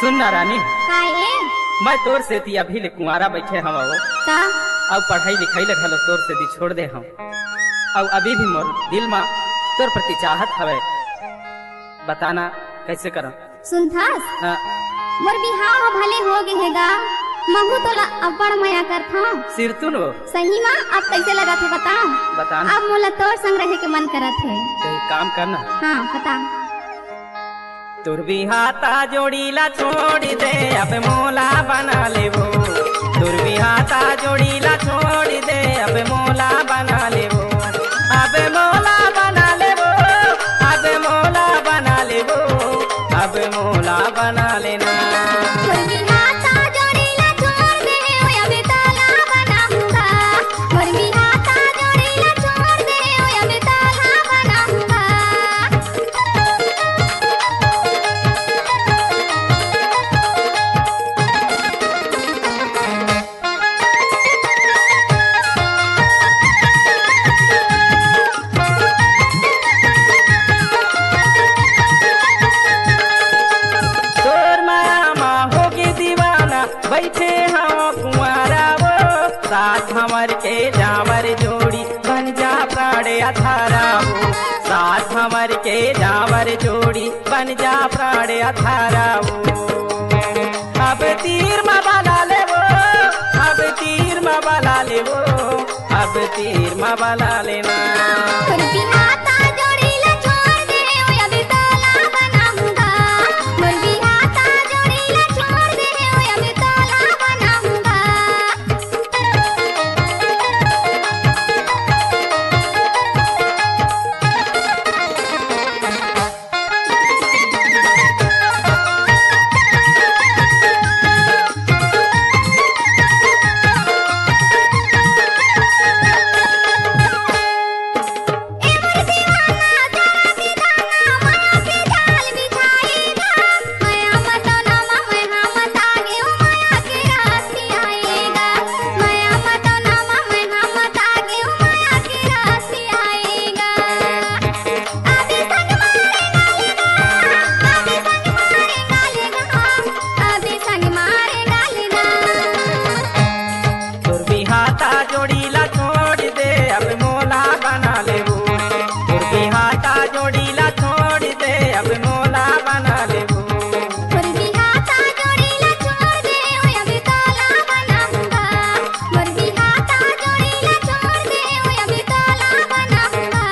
सुन ना रानी, काहे? मैं तोर से ती अभी ले कुंवारा बैठे हम अब पढ़ाई लिखाई ले घलो तोर से दी छोड़ दे हम अब अभी भी मोर दिल में तोर प्रति चाहत हवे। बताना कैसे करम? सुनथास हाँ। मोर बिहाव भले हो गे हेगा, महू तोला अब्बड़ माया करथा। सिर तू नो सही मां अब कैसे लगा थे बताओ? बताना। अब मोला तोर संग रहे के मन करत है। तो एक काम करना। हाँ बता। तुर भी हाथा जोड़ीला छोड़ दे अब मोला बना ले वो। तुर भी हाथा जोड़ीला छोड़ दे अब मोला बना ले वो। अब मोला बना ले वो, अब मोला बना ले वो, अब मोला बना लेना। मोर बिहाता जोड़ीला छोड़ दे ओए अबे ताला बनाऊंगा। मोर बिहाता जोड़ीला छोड़ दे ओए अबे ताला बनाऊंगा। बैठे हाँ कुंवारा वो, साथ हमर के जावर जोड़ी बन जा प्राणे अथारा वो। साथ हमर के जावर जोड़ी बन जा प्राणे अथारा वो। अब तीर में बना ले वो, अब तीर में बना ले वो, अब तीर में बना लेना। जोड़ीला छोड़ दे अब मोला बना ले वो। तुर भी हाथा जोड़ीला छोड़ दे अब मोला बना ले वो। मोर बिहाता जोड़ीला छोड़ दे ओए अबे ताला बनाऊंगा। मोर बिहाता जोड़ीला छोड़ दे ओए अबे ताला बनाऊंगा।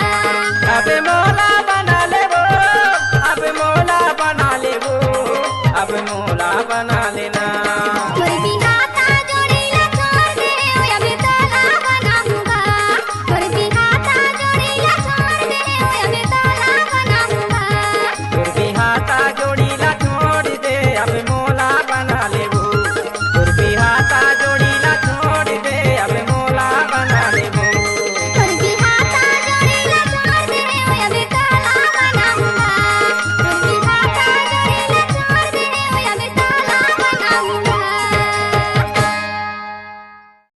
अब मोला बना ले वो, अब मोला बना ले वो, अब मोला बना लेना।